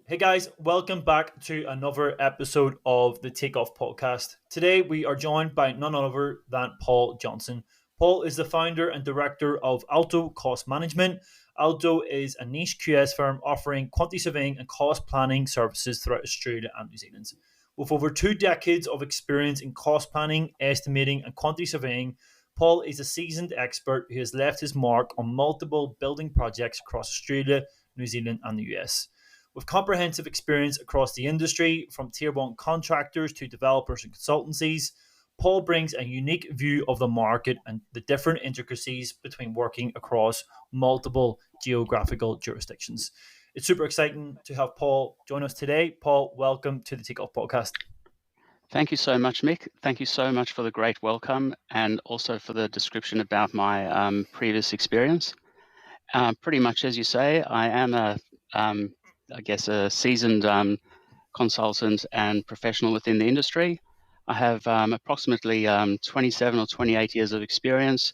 Hey guys, welcome back to another episode of the Takeoff Podcast. Today we are joined by none other than Paul Johnson. Paul is the founder and director of Alto Cost Management. Alto is a niche QS firm offering quantity surveying and cost planning services throughout Australia and New Zealand. With over 2 decades of experience in cost planning, estimating, and quantity surveying, Paul is a seasoned expert who has left his mark on multiple building projects across Australia, New Zealand, and the US. With comprehensive experience across the industry, from tier one contractors to developers and consultancies, Paul brings a unique view of the market and the different intricacies between working across multiple geographical jurisdictions. It's super exciting to have Paul join us today. Paul, welcome to the Takeoff Podcast. Thank you so much, Mick. Thank you so much for the great welcome and also for the description about my previous experience. Pretty much as you say, I am a seasoned consultant and professional within the industry. I have approximately 27 or 28 years of experience,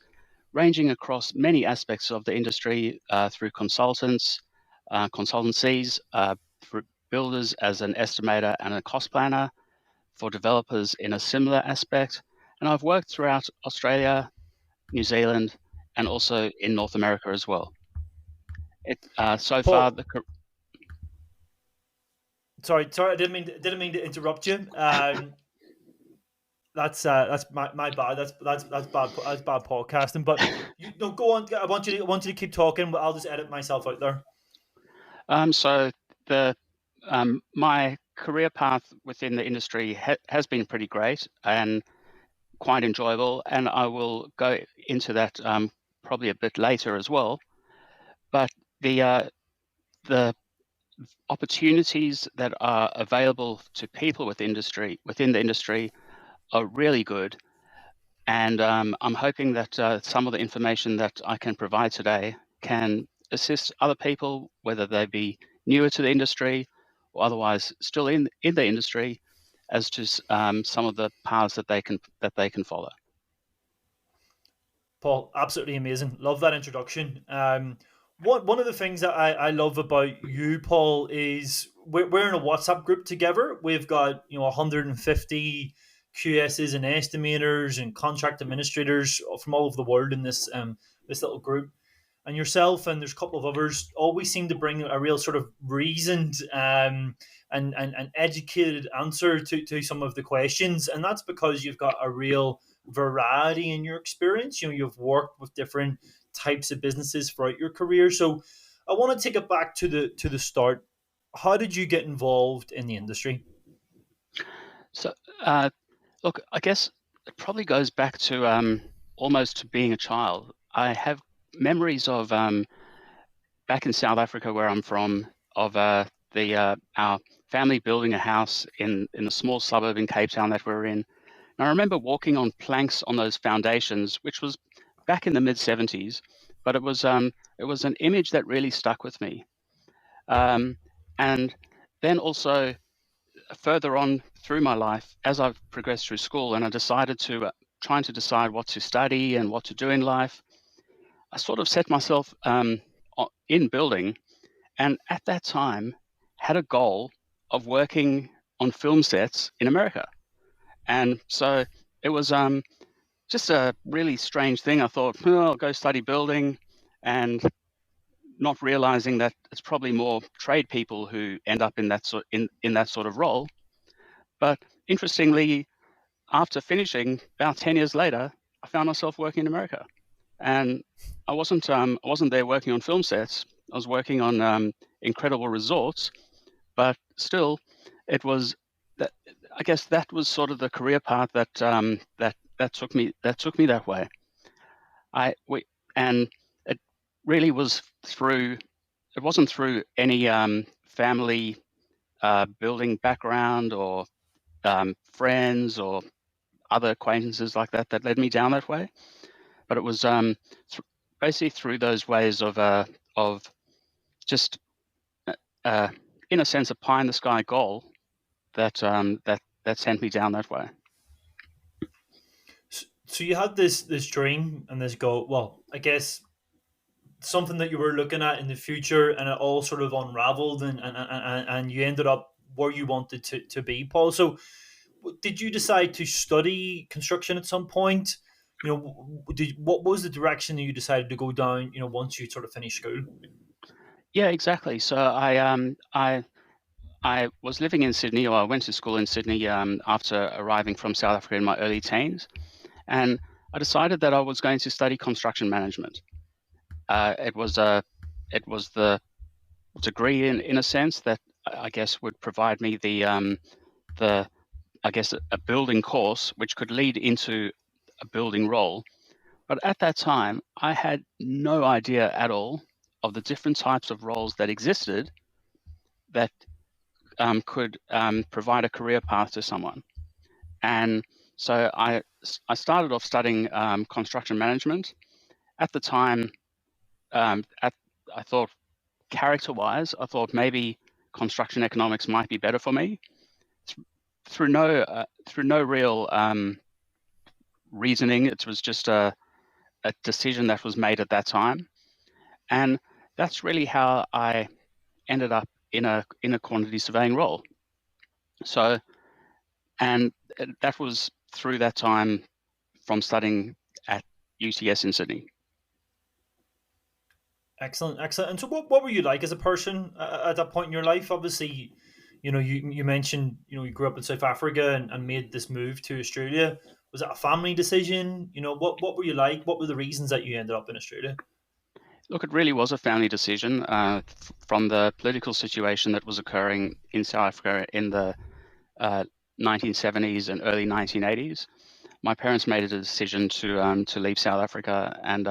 ranging across many aspects of the industry through consultancies, for builders as an estimator and a cost planner, for developers in a similar aspect. And I've worked throughout Australia, New Zealand, and also in North America as well. So far, Paul, sorry, I didn't mean to interrupt you. That's my bad. That's bad podcasting. But no, go on. I want you to keep talking. But I'll just edit myself out there. So the my career path within the industry has been pretty great and quite enjoyable, and I will go into that probably a bit later as well. But the opportunities that are available to people within the industry are really good, and I'm hoping that some of the information that I can provide today can assist other people, whether they be newer to the industry or otherwise still in the industry, as to some of the paths that they can follow. Paul, absolutely amazing. Love that introduction. One of the things that I love about you, Paul, is we're in a WhatsApp group together. We've got 150 QSs and estimators and contract administrators from all over the world in this little group. And yourself and there's a couple of others always seem to bring a real sort of reasoned and educated answer to some of the questions, and that's because you've got a real variety in your experience. You've worked with different types of businesses throughout your career. So I want to take it back to the start. How did you get involved in the industry? So, look, I guess it probably goes back to almost to being a child. I have memories of back in South Africa, where I'm from, of our family building a house in a small suburb in Cape Town that we were in. And I remember walking on planks on those foundations, which was back in the mid-70s, but it was an image that really stuck with me. And then also further on through my life, as I've progressed through school and I decided to trying to decide what to study and what to do in life, I sort of set myself in building, and at that time had a goal of working on film sets in America. And so it was just a really strange thing. I thought, I'll go study building, and not realizing that it's probably more trade people who end up in that sort of role. But interestingly, after finishing, about 10 years later, I found myself working in America. And I wasn't there working on film sets. I was working on incredible resorts, but still, it was that. I guess that was sort of the career path that took me that way. And it really was through. It wasn't through any family building background or friends or other acquaintances like that led me down that way. But it was basically through those ways of just uh, in a sense a pie in the sky goal that sent me down that way. So you had this dream and this goal. Well, I guess something that you were looking at in the future, and it all sort of unraveled, and you ended up where you wanted to be, Paul. So did you decide to study construction at some point? What was the direction that you decided to go down, once you sort of finished school? Yeah, exactly. So I was living in Sydney, or I went to school in Sydney after arriving from South Africa in my early teens, and I decided that I was going to study construction management. It was the degree in a sense that I guess would provide me the I guess a building course which could lead into a building role. But at that time, I had no idea at all of the different types of roles that existed that could provide a career path to someone. And so I started off studying construction management. At the time, at I thought character-wise, I thought maybe construction economics might be better for me. Through no real reasoning, it was just a decision that was made at that time, and that's really how I ended up in a quantity surveying role. So, and that was through that time from studying at UTS in Sydney. Excellent, excellent. And so, what were you like as a person at that point in your life? Obviously, you mentioned you grew up in South Africa and made this move to Australia. Was it a family decision? What were you like? What were the reasons that you ended up in Australia? Look, it really was a family decision from the political situation that was occurring in South Africa in the uh, 1970s and early 1980s. My parents made a decision to leave South Africa, and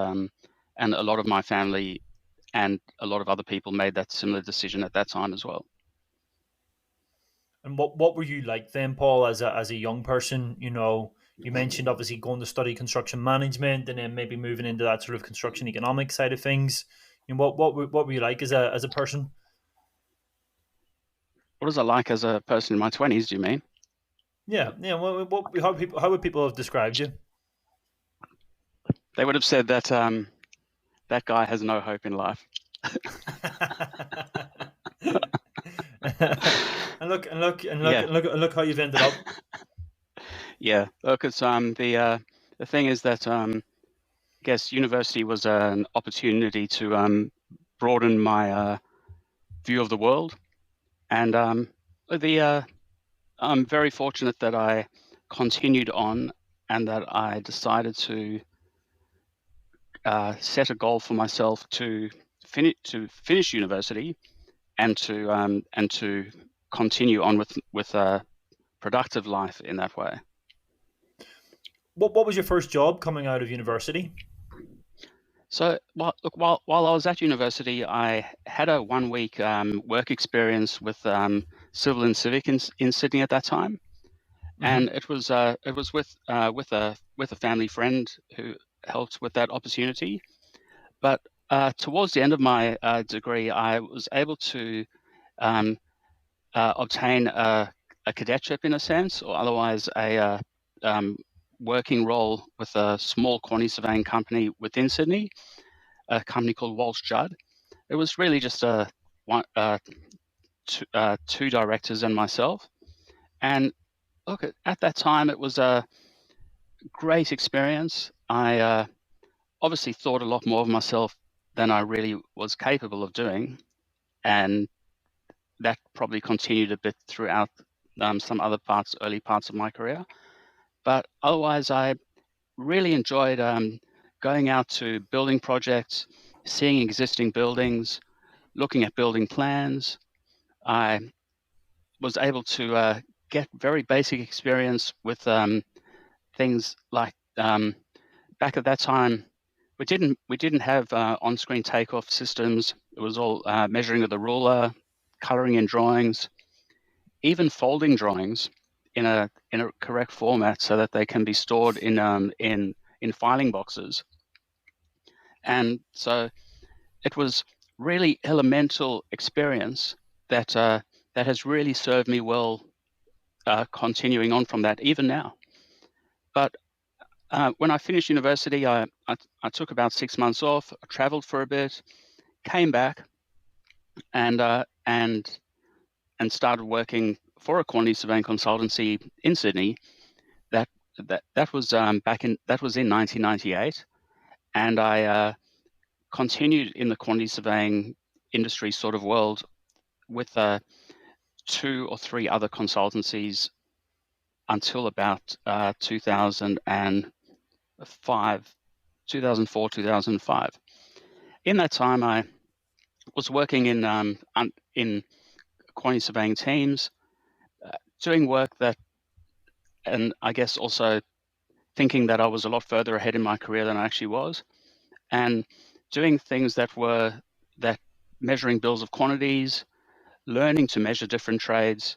a lot of my family and a lot of other people made that similar decision at that time as well. And what were you like then, Paul, as a young person? You mentioned obviously going to study construction management, and then maybe moving into that sort of construction economic side of things. What were you like as a person? What was I like as a person in my 20s, do you mean? Yeah, yeah. How would people have described you? They would have said that that guy has no hope in life. and look and look and look Yeah, and look and look how you've ended up. yeah. Look, it's the thing is that I guess university was an opportunity to broaden my view of the world, and the I'm very fortunate that I continued on and that I decided to set a goal for myself to finish university and to continue on with a productive life in that way. What was your first job coming out of university? So, while I was at university, I had a 1 week work experience with Civil and Civic in Sydney at that time, and Hmm. it was with a family friend who helped with that opportunity. But towards the end of my degree, I was able to um, obtain a cadetship in a sense, or otherwise um, working role with a small quantity surveying company within Sydney, a company called Walsh Judd. It was really just two directors and myself. And look, at that time, it was a great experience. I obviously thought a lot more of myself than I really was capable of doing, and that probably continued a bit throughout some other early parts of my career. But otherwise, I really enjoyed going out to building projects, seeing existing buildings, looking at building plans. I was able to get very basic experience with things like back at that time. We didn't have on-screen takeoff systems. It was all measuring with a ruler, coloring in drawings, even folding drawings in a correct format so that they can be stored in filing boxes. And so it was really elemental experience that has really served me well, continuing on from that even now. But When I finished university, I took about 6 months off, I traveled for a bit, came back, and started working for a quantity surveying consultancy in Sydney. That was in 1998, and I continued in the quantity surveying industry sort of world with 2 or 3 other consultancies until about 2005, 2004, 2005. In that time, I was working in quantity surveying teams, doing work that, and I guess also thinking that I was a lot further ahead in my career than I actually was, and doing things that measuring bills of quantities, learning to measure different trades,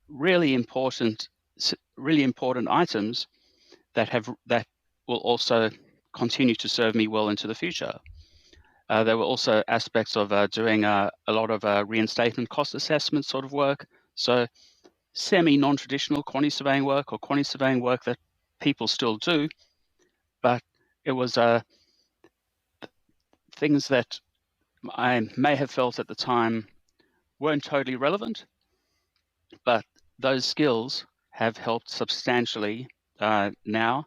really important items that will also continue to serve me well into the future. There were also aspects of doing a lot of reinstatement cost assessment sort of work, so semi-non-traditional quantity surveying work, or quantity surveying work that people still do, but it was things that I may have felt at the time weren't totally relevant, but those skills have helped substantially now,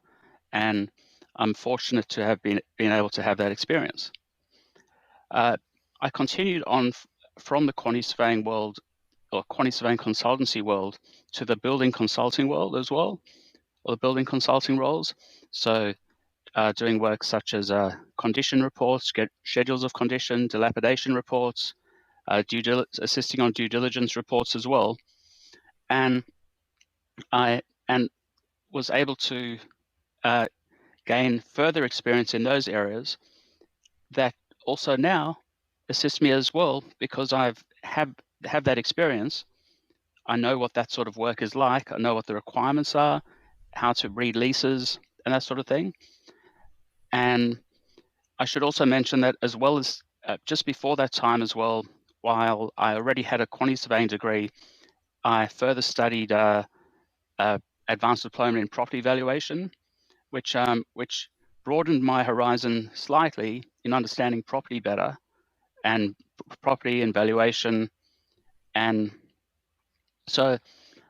and I'm fortunate to have been able to have that experience. I continued on from the quantity surveying world, or quantity surveying consultancy world, to the building consulting world as well, or the building consulting roles. So doing work such as condition reports, schedules of condition, dilapidation reports, assisting on due diligence reports as well. And I was able to gain further experience in those areas that also now assist me as well, because I've have that experience. I know what that sort of work is like. I know what the requirements are, how to read leases, and that sort of thing. And I should also mention that, as well as just before that time as well, while I already had a quantity surveying degree, I further studied advanced diploma in property valuation, which broadened my horizon slightly in understanding property better, and property and valuation. And so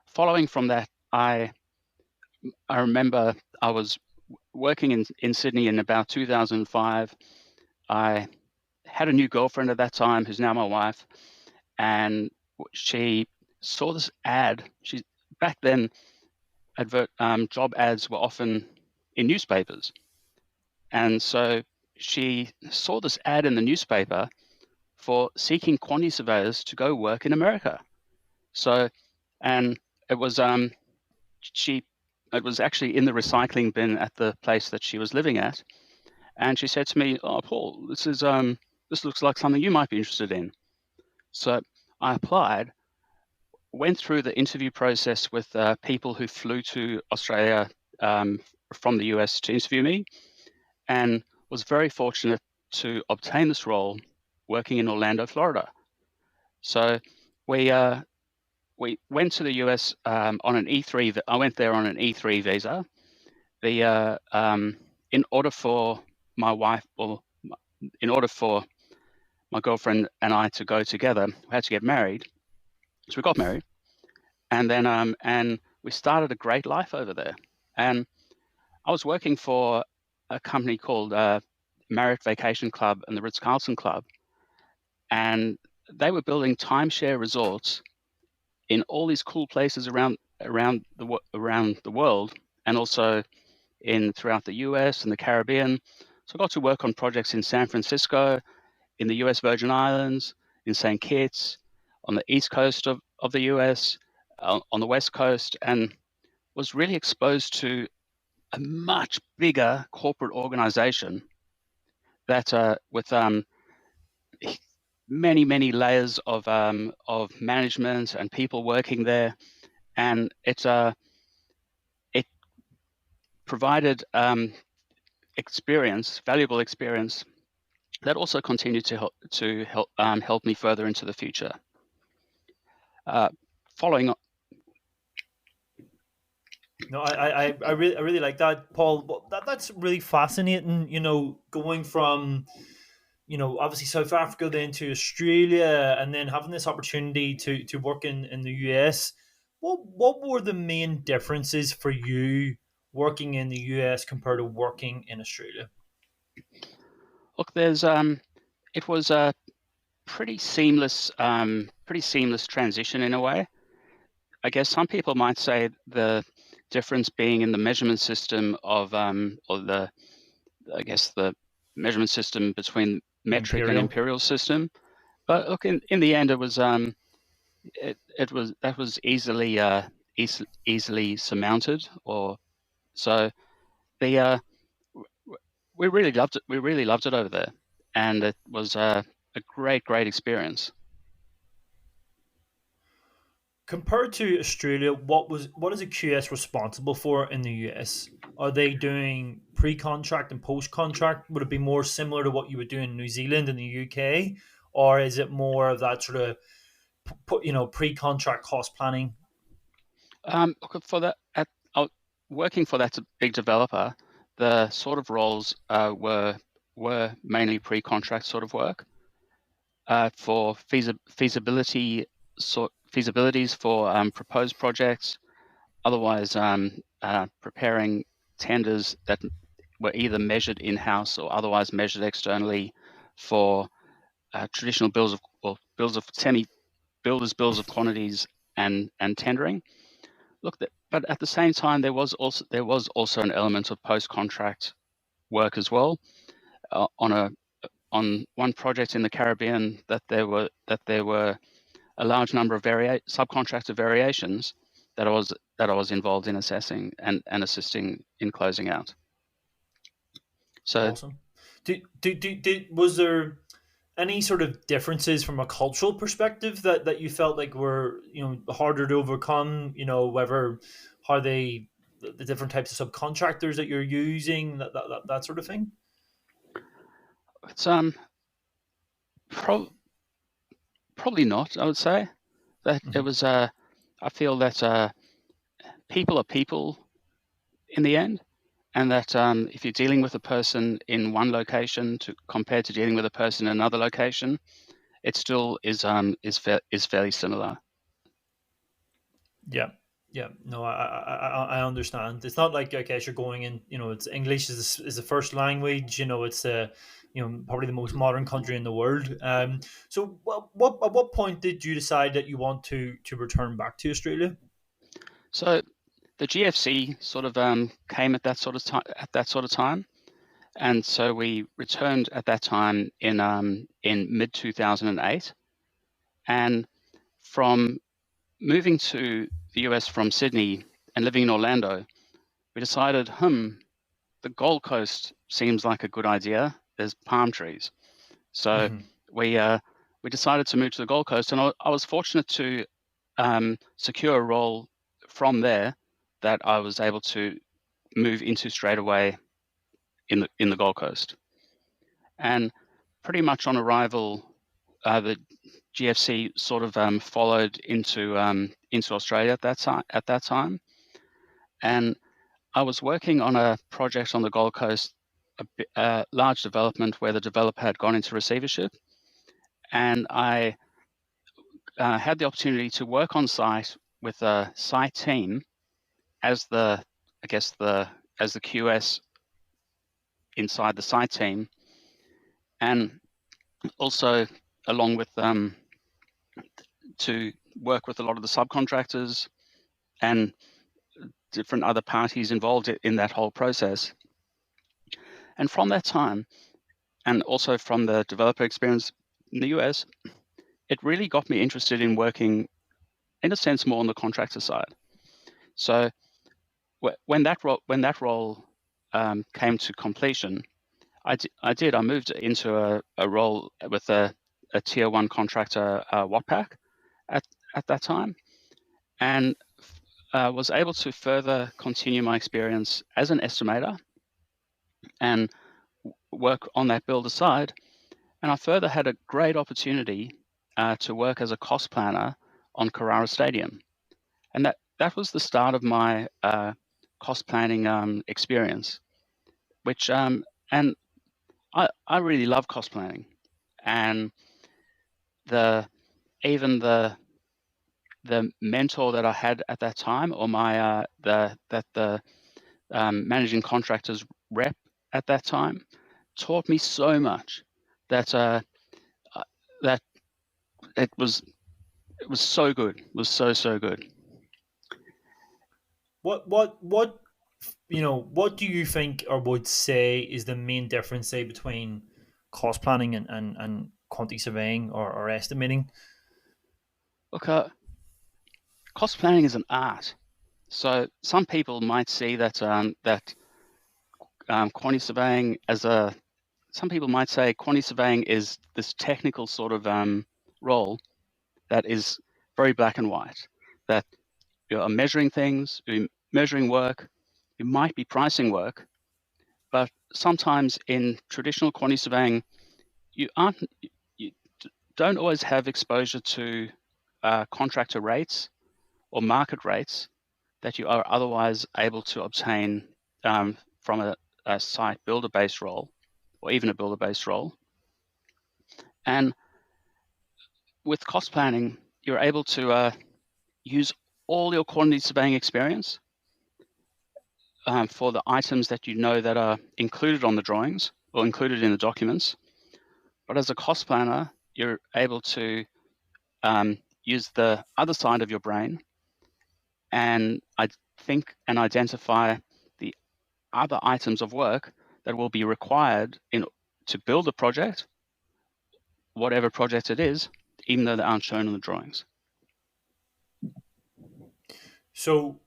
following from that, I remember I was working in Sydney in about 2005. I had a new girlfriend at that time, who's now my wife, and she saw this ad. Back then, job ads were often in newspapers, and so she saw this ad in the newspaper for seeking quantity surveyors to go work in America. So, and it was it was actually in the recycling bin at the place that she was living at, and she said to me, "Oh, Paul, this looks like something you might be interested in." So I applied, went through the interview process with people who flew to Australia from the US to interview me, and was very fortunate to obtain this role working in Orlando, Florida. So we went to the US on an E3. I went there on an E3 visa. In order for my wife, or in order for my girlfriend and I to go together, we had to get married. So we got married, and then and we started a great life over there. And I was working for a company called Marriott Vacation Club and the Ritz-Carlton Club, and they were building timeshare resorts in all these cool places around the world, and also throughout the US and the Caribbean. So I got to work on projects in San Francisco, in the US Virgin Islands, in St. Kitts, on the east coast of the US, on the west coast, and was really exposed to a much bigger corporate organization that with many layers of management and people working there, and it provided valuable experience that also continued to help me further into the future. Following No, I really like that, Paul. Well, that's really fascinating. Going from obviously South Africa then to Australia, and then having this opportunity to work in the US. What were the main differences for you working in the US compared to working in Australia? Look, it was a pretty seamless transition in a way. I guess some people might say the difference being in the measurement system or I guess the measurement system between metric and Imperial. imperial system. But look, in the end, it was that was easily surmounted. Or so the we really loved it. We really loved it over there, and it was a great experience. Compared to Australia, what is a QS responsible for in the US? Are they doing pre-contract and post-contract? Would it be more similar to what you would do in New Zealand and the UK, or is it more of that sort of pre-contract cost planning? Look, for that, working for that big developer, the sort of roles were mainly pre-contract sort of work for feasibilities for proposed projects. Otherwise, preparing tenders that were either measured in-house or otherwise measured externally for traditional bills of semi builders bills of quantities and tendering. Look, but at the same time, there was also an element of post-contract work as well. On one project in the Caribbean, that there were a large number of subcontractor variations that I was involved in assessing and assisting in closing out. So Awesome. Was there any sort of differences from a cultural perspective that you felt like were harder to overcome? Whether how the different types of subcontractors that you're using, that sort of thing. it's pro- probably not. I would say that it Hmm. was. I feel that people are people in the end, and that if you're dealing with a person in one location compared to dealing with a person in another location, it still is fairly similar. Yeah, yeah. No, I understand. It's not like, okay, you're going in. It's English is the first language. It's probably the most modern country in the world. So what at what point did you decide that you want to return back to Australia? So the GFC sort of came at that sort of time, and so we returned at that time in mid 2008, and from moving to the US from Sydney and living in Orlando, we decided, the Gold Coast seems like a good idea. There's palm trees. So Hmm. we uh, we decided to move to the Gold Coast, and I was fortunate to secure a role from there that I was able to move into straight away in the Gold Coast. And pretty much on arrival, the GFC sort of followed into Australia at that time, and I was working on a project on the Gold Coast, a large development where the developer had gone into receivership, and I had the opportunity to work on site with a site team as I guess as the QS inside the site team, and also along with to work with a lot of the subcontractors and different other parties involved in that whole process. And from that time, and also from the developer experience in the US, it really got me interested in working, in a sense, more on the contractor side. So when that role came to completion, I moved into a role with a tier one contractor, WAPAC, at that time, and was able to further continue my experience as an estimator and work on that builder side. And I further had a great opportunity to work as a cost planner on Carrara Stadium, and that was the start of my cost planning experience, which and I really love cost planning, and the even the mentor that I had at that time, or my the managing contractors rep at that time, taught me so much that uh, that it was so good. It was so good. What what do you think or would say is the main difference, say, between cost planning and quantity surveying or estimating? Look, cost planning is an art. So some people might see that quantity surveying as a some people might say quantity surveying is this technical sort of role that is very black and white. That you are measuring things, you're measuring work, you might be pricing work, but sometimes in traditional quantity surveying, you aren't you don't always have exposure to contractor rates or market rates that you are otherwise able to obtain from a site builder-based role, or even a builder-based role. And with cost planning, you're able to use all your quantity surveying experience for the items that you know that are included on the drawings or included in the documents. But as a cost planner, you're able to use the other side of your brain and I think and identify the other items of work that will be required to build a project, whatever project it is, even though they aren't shown on the drawings. So,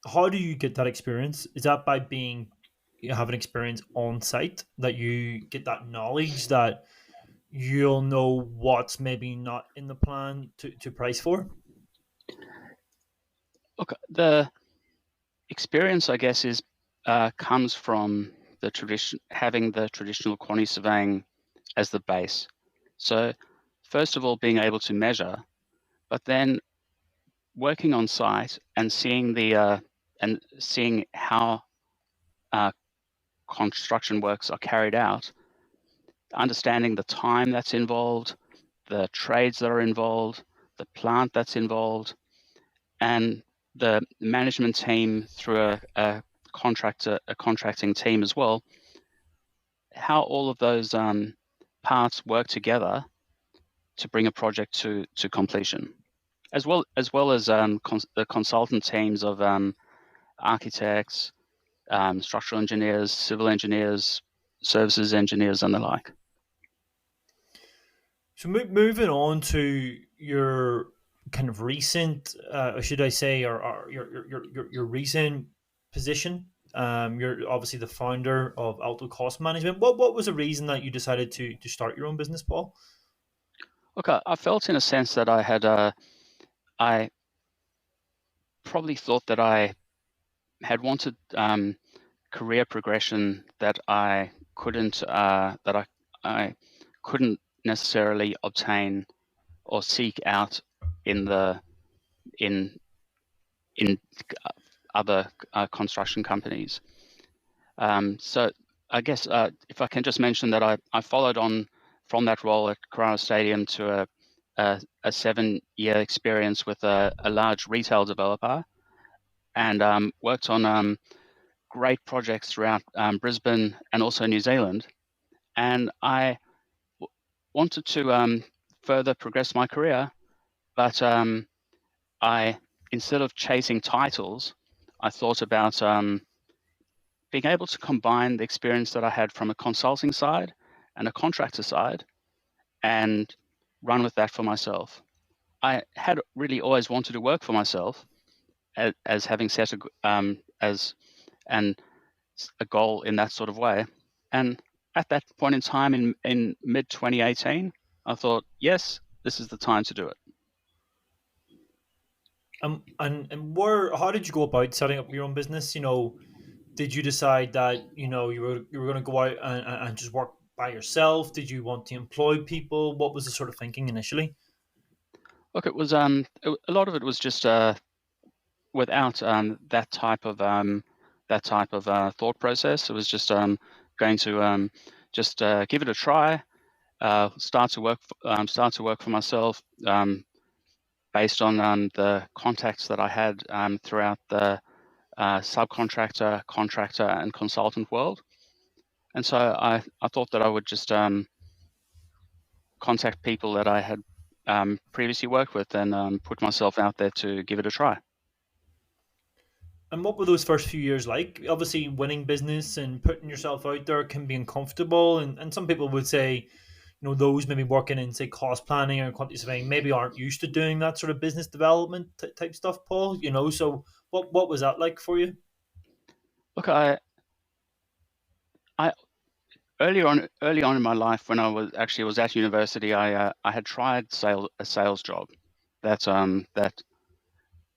how do you get that experience? Is that by being you have an experience on site, that you get that knowledge that you'll know what's maybe not in the plan to price for? Look, the experience, I guess, is comes from having the traditional quantity surveying as the base. So, first of all, being able to measure, but then working on site and seeing how uh, construction works are carried out, understanding the time that's involved, the trades that are involved, the plant that's involved, and the management team through a contracting team as well, how all of those parts work together to bring a project to completion, as well as the consultant teams of architects, structural engineers, civil engineers, services engineers, and the like. So moving on to your kind of recent, or should I say, or your recent position. You're obviously the founder of Alto Cost Management. What was the reason that you decided to start your own business, Paul? Look, I felt in a sense that I probably thought that I had wanted career progression that I couldn't necessarily obtain or seek out in the in in other construction companies. So I guess if I can just mention that I followed on from that role at Corona Stadium to a 7-year experience with a large retail developer, and worked on great projects throughout Brisbane and also New Zealand. And I wanted to further progress my career, but I instead of chasing titles, I thought about being able to combine the experience that I had from a consulting side and a contractor side and run with that for myself. I had really always wanted to work for myself as having set as and a goal in that sort of way. And at that point in time in mid 2018, I thought, yes, this is the time to do it. And where how did you go about setting up your own business? Did you decide that you were going to go out and just work by yourself? Did you want to employ people? What was the sort of thinking initially? Look, it was a lot of it was just without that type of that type of thought process. It was just going to just give it a try, start to work for myself, based on the contacts that I had throughout the subcontractor, contractor, and consultant world. And so I thought that I would just contact people that I had previously worked with and put myself out there to give it a try. And what were those first few years like? Obviously, winning business and putting yourself out there can be uncomfortable, and some people would say, those maybe working in say cost planning or quantity surveying maybe aren't used to doing that sort of business development type stuff, Paul. So what was that like for you? Look, I early on in my life, when I was at university, I had tried a sales job. That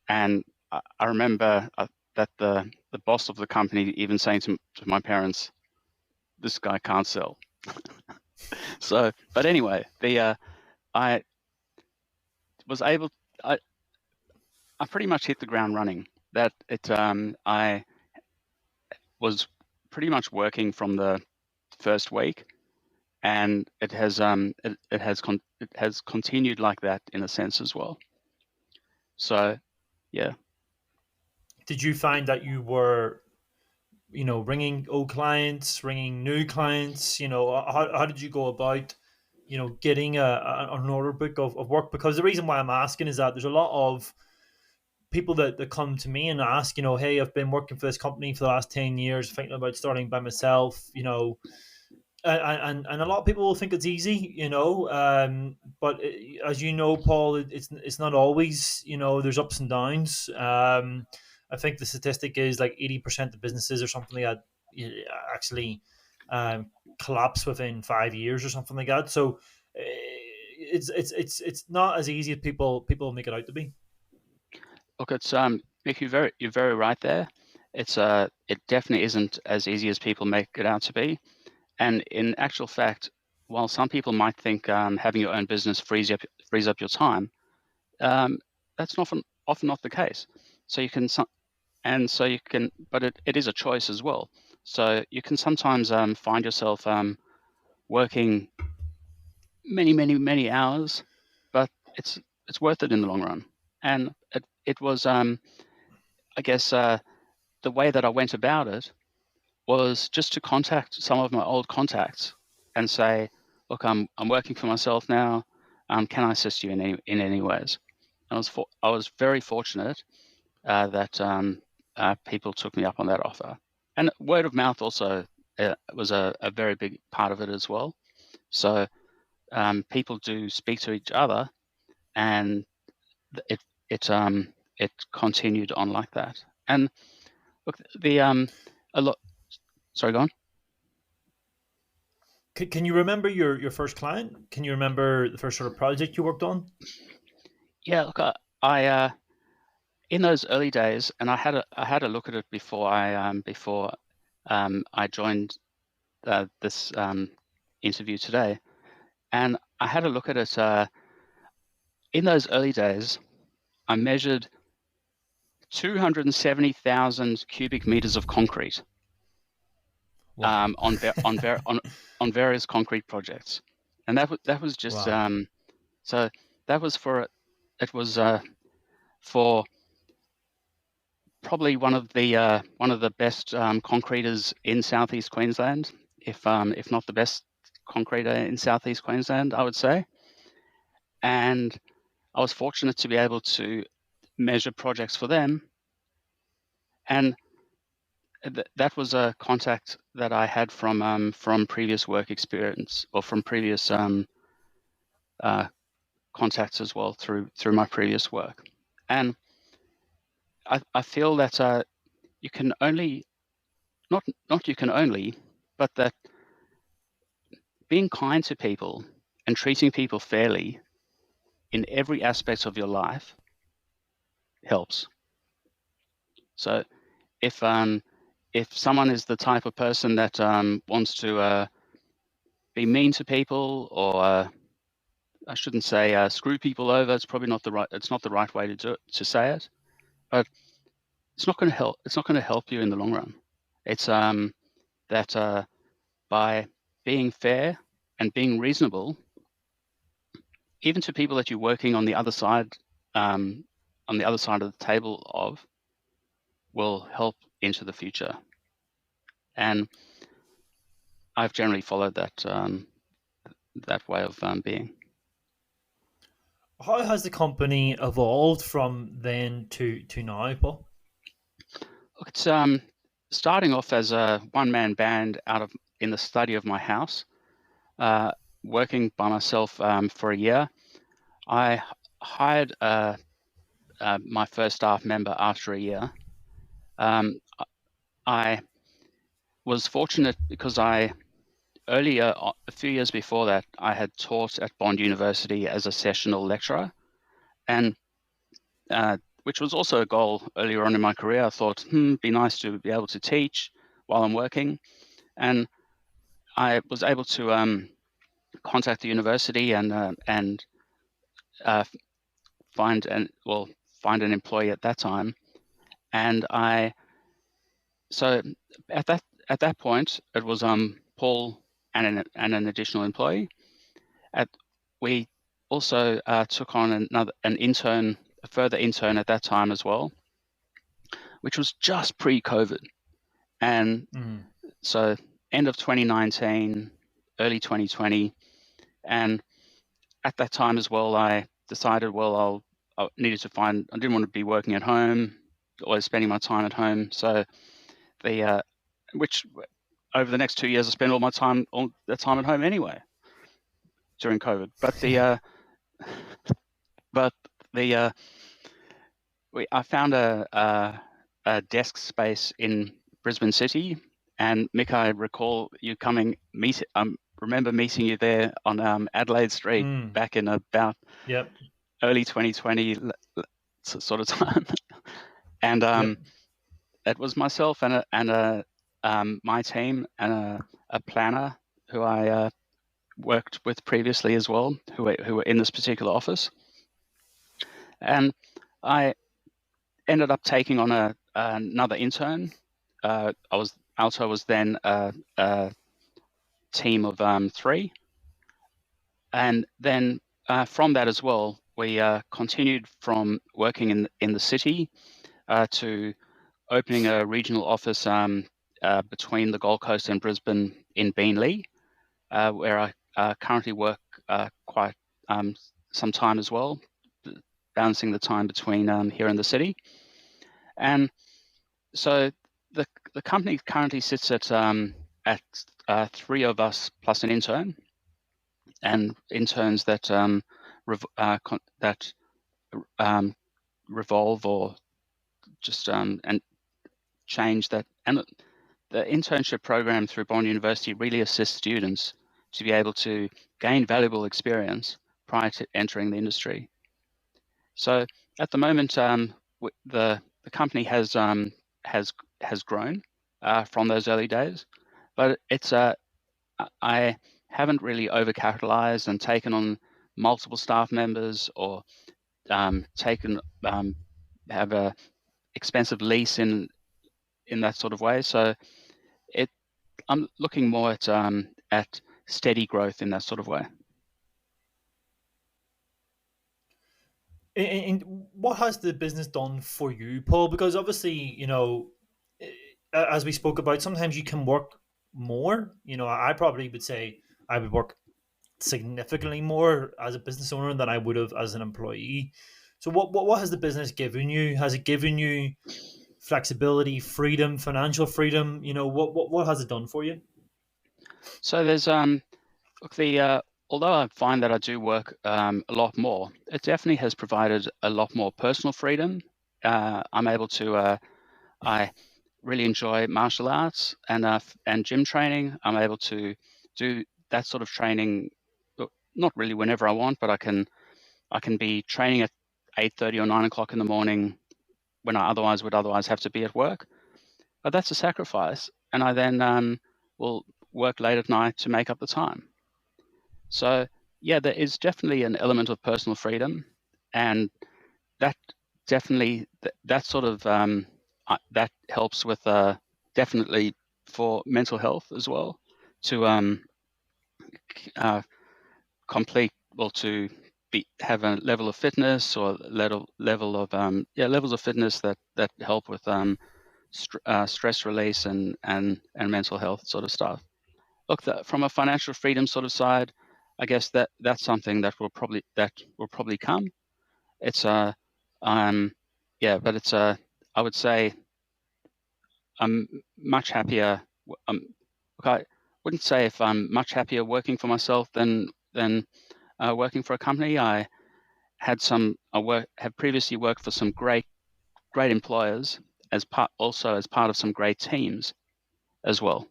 and I remember that the boss of the company even saying to my parents, "This guy can't sell." So, but anyway, I was able. I I pretty much hit the ground running. I was pretty much working from the first week, and it has continued like that in a sense as well. So, yeah. Did you find that you were ringing old clients, ringing new clients? How did you go about getting an order book of work? Because the reason why I'm asking is that there's a lot of people that come to me and ask, hey, I've been working for this company for the last 10 years, thinking about starting by myself, and a lot of people will think it's easy, but as you know, Paul, it's not always. There's ups and downs. I think the statistic is like 80% of businesses or something like that actually collapse within 5 years or something like that. So it's not as easy as people make it out to be. Look, it's Nick, you're very right there. It definitely isn't as easy as people make it out to be. And in actual fact, while some people might think having your own business frees up your time, um, that's often not the case. So you can but it is a choice as well. So you can sometimes find yourself working many hours, but it's worth it in the long run. And it was I guess the way that I went about it was just to contact some of my old contacts and say, "Look, I'm working for myself now. Can I assist you in any ways?" I was very fortunate that people took me up on that offer, and word of mouth also was a very big part of it as well. So people do speak to each other, and it it it continued on like that. And look, the a lot. Sorry, go on. Can you remember your first client? Can you remember the first sort of project you worked on? Yeah, look, I in those early days, and I had a look at it before I joined this interview today, and I had a look at it. In those early days, I measured 270,000 cubic meters of concrete Wow. on various concrete projects, and that was just Wow. so that was for it was for probably one of the best concreters in southeast Queensland, if not the best concreter in southeast Queensland, I would say. And I was fortunate to be able to measure projects for them, and that was a contact that I had from previous work experience or from previous uh, contacts as well through my previous work. And I feel that you can only not you can only, but that being kind to people and treating people fairly in every aspect of your life helps. So if someone is the type of person that wants to be mean to people, or I shouldn't say screw people over, it's not the right way to do it, to say it, but it's not going to help you in the long run. It's that by being fair and being reasonable, even to people that you're working on the other side of the table of, will help into the future. And I've generally followed that way of being. How has the company evolved from then to now, Paul? Look, it's starting off as a one-man band in the study of my house, uh, working by myself for a year. I hired my first staff member after a year. Um, I was fortunate because earlier, a few years before that, I had taught at Bond University as a sessional lecturer, and which was also a goal earlier on in my career. I thought, be nice to be able to teach while I'm working, and I was able to contact the university and uh, find an employee at that time, and so at that point it was Paul and an additional employee. We also took on a further intern at that time as well, which was just pre-COVID, and Mm. so end of 2019, early 2020, and at that time as well, I decided, I needed to find. I didn't want to be working at home, always spending my time at home. So which over the next 2 years, I spent all the time at home anyway during COVID. But I found a desk space in Brisbane City, and Mick, I recall you remember meeting you there on Adelaide Street Mm. back in about Yep. early 2020 sort of time, and Yep. it was myself and my team and a planner who I worked with previously as well, who were in this particular office, and I ended up taking on another intern. Alto was then a team of 3, and then from that as well, we continued from working in the city to opening a regional office between the Gold Coast and Brisbane in Beenleigh, where I currently work quite some time as well, balancing the time between here and the city. And so the company currently sits at 3 of us plus an intern, and interns that revolve or just and change that. And the internship program through Bond University really assists students to be able to gain valuable experience prior to entering the industry. So at the moment, the company has grown from those early days, but I haven't really overcapitalized and taken on multiple staff members or have a expensive lease in that sort of way. So I'm looking more at steady growth in that sort of way. And what has the business done for you, Paul? Because obviously, as we spoke about, sometimes you can work more. I probably would say I would work significantly more as a business owner than I would have as an employee. So, what has the business given you? Has it given you flexibility, freedom, financial freedom? What has it done for you? So there's look, although I find that I do work a lot more, it definitely has provided a lot more personal freedom. I'm able to I really enjoy martial arts and gym training. I'm able to do that sort of training, not really whenever I want, but I can be training at 8:30 or 9 o'clock in the morning when I would otherwise have to be at work. But that's a sacrifice, and I then will work late at night to make up the time. So yeah, there is definitely an element of personal freedom, and that definitely that sort of that helps with definitely for mental health as well, to uh, complete, well, to have a level of fitness, or level of levels of fitness that help with stress release and mental health sort of stuff. Look, from a financial freedom sort of side, I guess that's something that will probably come. It's but it's I would say I'm much happier. Look, I wouldn't say if I'm much happier working for myself than working for a company. Have previously worked for some great employers, as part of some great teams as well.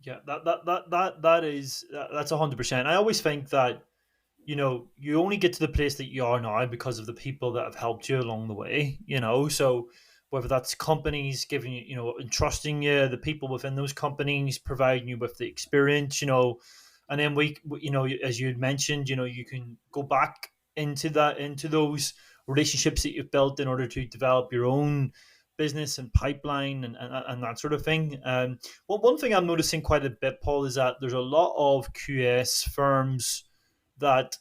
Yeah, that's 100%. I always think that you only get to the place that you are now because of the people that have helped you along the way. So whether that's companies giving you, entrusting you, the people within those companies providing you with the experience, and then as you had mentioned, you can go back into those relationships that you've built in order to develop your own business and pipeline and that sort of thing. Well, one thing I'm noticing quite a bit, Paul, is that there's a lot of QS firms that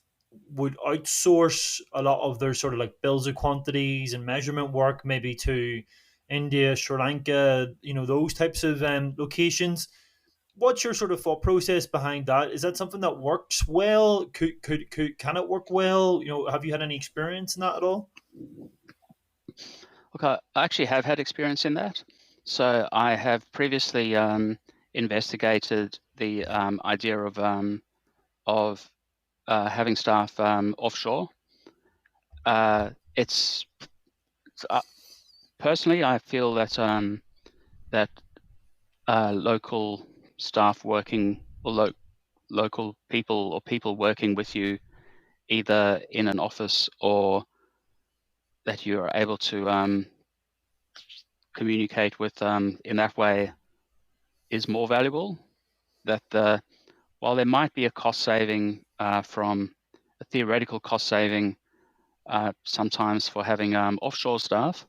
would outsource a lot of their sort of like bills of quantities and measurement work, maybe to India, Sri Lanka, those types of locations. What's your sort of thought process behind that? Is that something that works well? Can it work well? Have you had any experience in that at all? Look, I actually have had experience in that. So I have previously investigated the idea of having staff offshore. It's Personally, I feel that local staff working, or local people, or people working with you, either in an office or that you are able to communicate with in that way, is more valuable. That while there might be a cost saving, from a theoretical cost saving, sometimes for having offshore staff,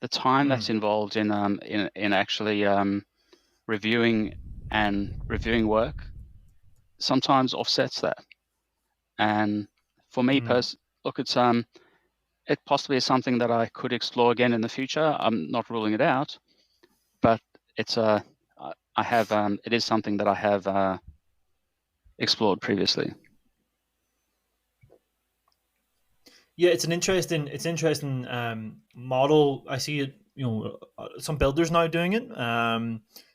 the time that's Mm, involved in actually reviewing work sometimes offsets that. And for me, mm. look, it possibly is something that I could explore again in the future. I'm not ruling it out, but it's I have it is something that I have explored previously. Yeah, it's interesting model. I see it. Some builders now doing it.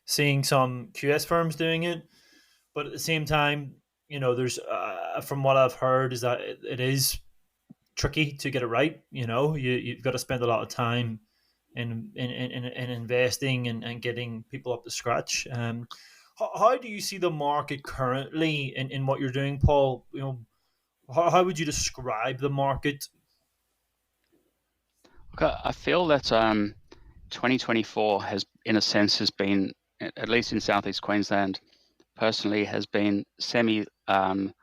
Seeing some QS firms doing it, but at the same time, there's from what I've heard is that it is tricky to get it right. You've got to spend a lot of time in investing and getting people up to scratch. How do you see the market currently in what you're doing, Paul? How would you describe the market? Look, I feel that 2024 has, in a sense, has been, at least in Southeast Queensland, personally, has been in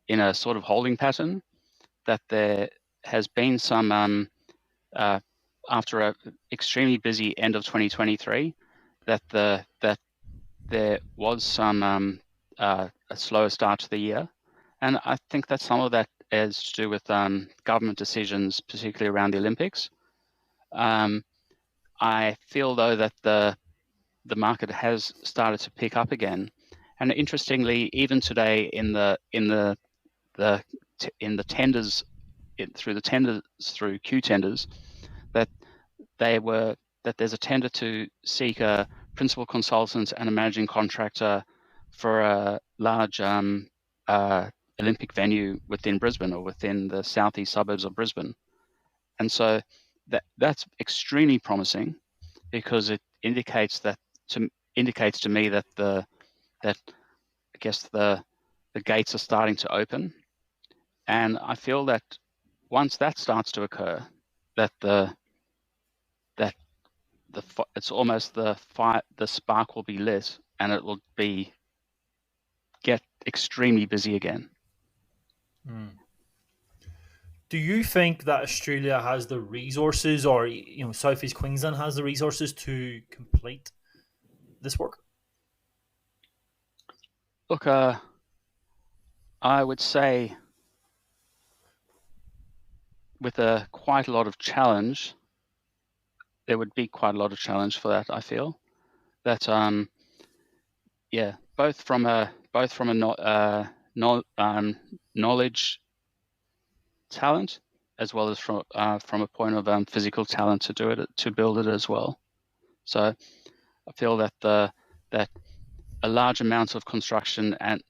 a sort of holding pattern. That there has been some uh, after a extremely busy end of 2023, that there was some a slower start to the year, and I think that some of that is to do with government decisions, particularly around the Olympics. Um, I feel though that the market has started to pick up again, and interestingly, even today the in the tenders, through Q tenders, that they were that there's a tender to seek a principal consultant and a managing contractor for a large Olympic venue within Brisbane, or within the southeast suburbs of Brisbane. And so that's extremely promising, because it indicates to me that that I guess the gates are starting to open. And I feel that once that starts to occur, that that it's almost the spark will be lit, and it will get extremely busy again. Hmm. Do you think that Australia has the resources, or Southeast Queensland has the resources to complete this work? Look, I would say with quite a lot of challenge, there would be quite a lot of challenge for that. I feel that yeah, both from a knowledge talent as well as from a point of physical talent to do it, to build it as well. So I feel that that a large amount of construction and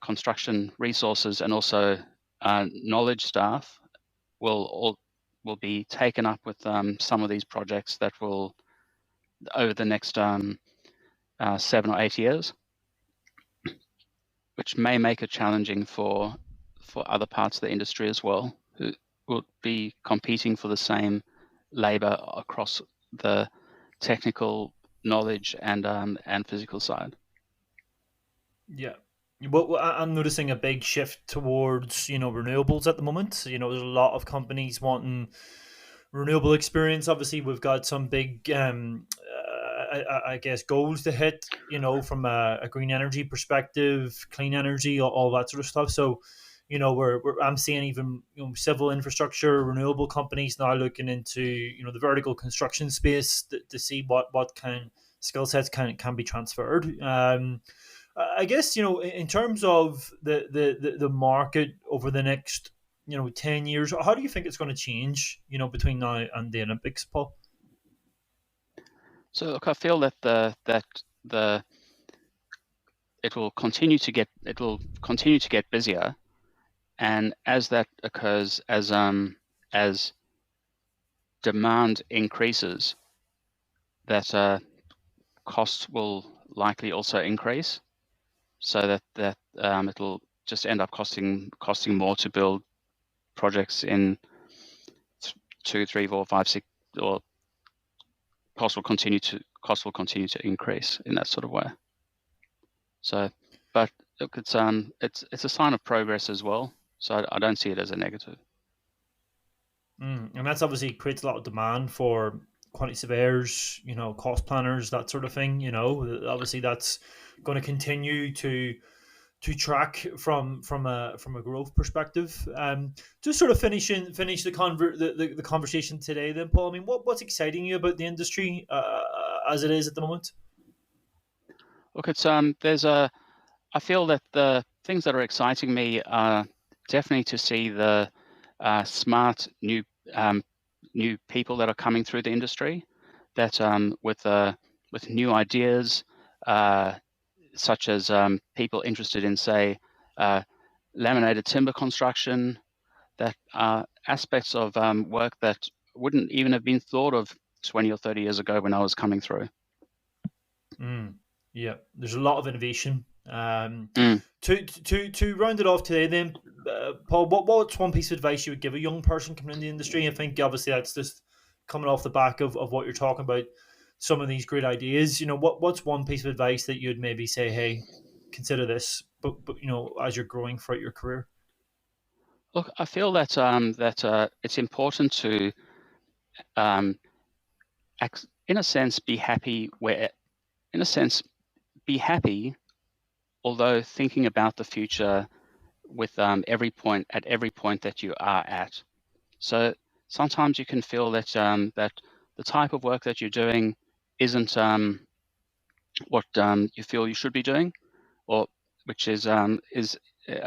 construction resources and also knowledge staff will be taken up with some of these projects that will over the next 7 or 8 years, which may make it challenging for other parts of the industry as well, who will be competing for the same labor across the technical knowledge and physical side. Yeah. Well, I'm noticing a big shift towards renewables at the moment. There's a lot of companies wanting renewable experience. Obviously, we've got some big, I guess, goals to hit. From a green energy perspective, clean energy, all that sort of stuff. So, I'm seeing even civil infrastructure, renewable companies now looking into the vertical construction space to see what kind skill sets can be transferred. I guess in terms of the market over the next 10 years, how do you think it's going to change? Between now and the Olympics, Paul. So look, I feel that the it will continue to get busier, and as that occurs, as demand increases, that costs will likely also increase, so that it'll just end up costing more to build projects in 2, 3, 4, 5, 6, or cost will continue to increase in that sort of way. So, but look, it's a sign of progress as well. So I don't see it as a negative. And that's obviously creates a lot of demand for quantity surveyors, cost planners, that sort of thing. Obviously that's going to continue to track from a growth perspective. Just sort of finish the conversation today, then, Paul. I mean, what's exciting you about the industry as it is at the moment? Look, it's I feel that the things that are exciting me are definitely to see the smart um, new people that are coming through the industry, that with new ideas, uh, such as people interested in, say, uh, laminated timber construction, that are aspects of work that wouldn't even have been thought of 20 or 30 years ago when I was coming through. Mm, yeah, there's a lot of innovation. Mm. To round it off today, then, Paul, what's one piece of advice you would give a young person coming in the industry? I think obviously that's just coming off the back of what you're talking about. Some of these great ideas. What's one piece of advice that you'd maybe say, hey, consider this, but as you're growing throughout your career. Look, I feel that it's important to, um, in a sense, be happy in a sense, be happy, although thinking about the future with every point that you are at. So sometimes you can feel that that the type of work that you're doing isn't what you feel you should be doing, or which is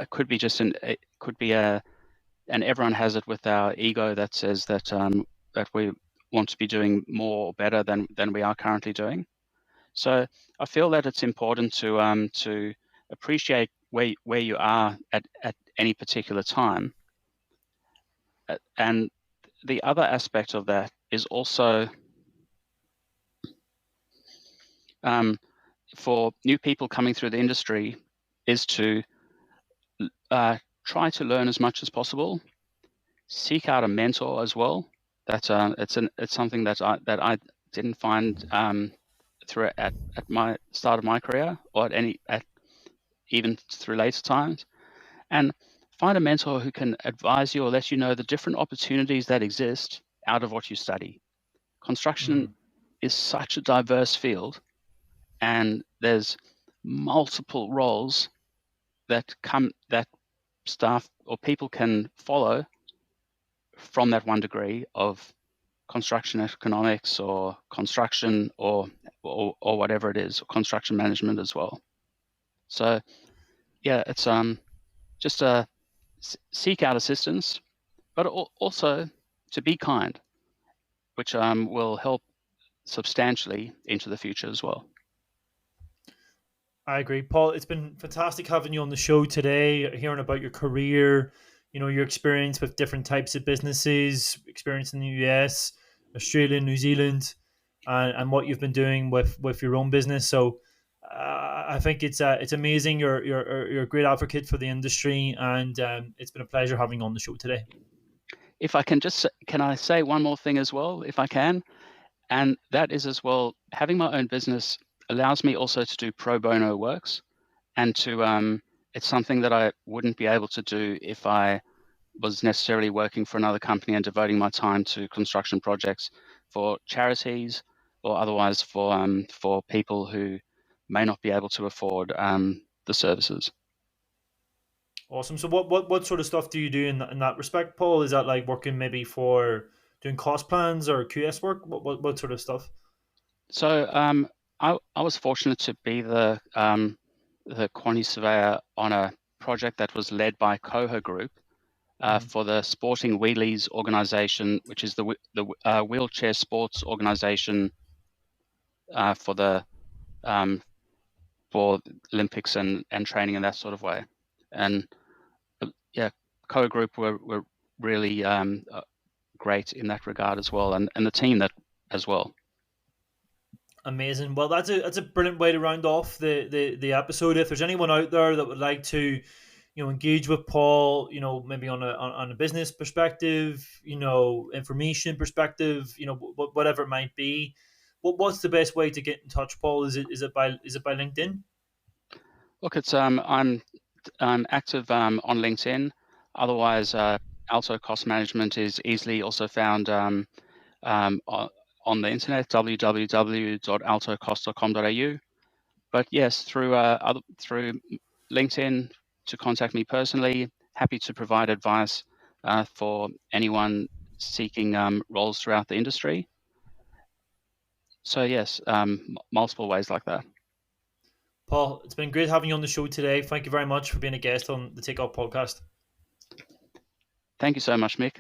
could be just it could be and everyone has it with our ego that says that we want to be doing more or better than we are currently doing. So I feel that it's important to appreciate where you are at any particular time. And the other aspect of that is also, um, for new people coming through the industry, is to try to learn as much as possible. Seek out a mentor as well. It's something that I didn't find through at my start of my career, or at even through later times. And find a mentor who can advise you or let you know the different opportunities that exist out of what you study. Construction Mm. is such a diverse field, and there's multiple roles that staff or people can follow from that one degree of construction economics or construction or whatever it is, or construction management as well. So yeah, it's just seek out assistance, but also to be kind, which will help substantially into the future as well. I agree, Paul. It's been fantastic having you on the show today, hearing about your career, your experience with different types of businesses, experience in the US, Australia, New Zealand, and what you've been doing with your own business. So I think it's amazing. You're a great advocate for the industry, and it's been a pleasure having you on the show today. If I can can I say one more thing as well, if I can? And that is as well, having my own business allows me also to do pro bono works, and it's something that I wouldn't be able to do if I was necessarily working for another company and devoting my time to construction projects for charities or otherwise for people who may not be able to afford the services. Awesome. So what sort of stuff do you do in that respect, Paul? Is that like working maybe for doing cost plans or QS work? What sort of stuff? So I was fortunate to be the quantity surveyor on a project that was led by Coho Group Mhm. for the Sporting Wheelies organisation, which is the wheelchair sports organisation for the um, for Olympics and training in that sort of way. And yeah, Coho Group were really great in that regard as well, and the team that as well. Amazing. Well, that's a brilliant way to round off the episode. If there's anyone out there that would like to, engage with Paul, maybe on a business perspective, information perspective, whatever it might be, what's the best way to get in touch, Paul? Is it by LinkedIn? Look, it's I'm active on LinkedIn. Otherwise, Alto Cost Management is easily also found um, on, on the internet, www.altocost.com.au. But yes, through LinkedIn to contact me personally. Happy to provide advice for anyone seeking roles throughout the industry. So yes, multiple ways like that. Paul, it's been great having you on the show today. Thank you very much for being a guest on the Takeoff podcast. Thank you so much, Mick.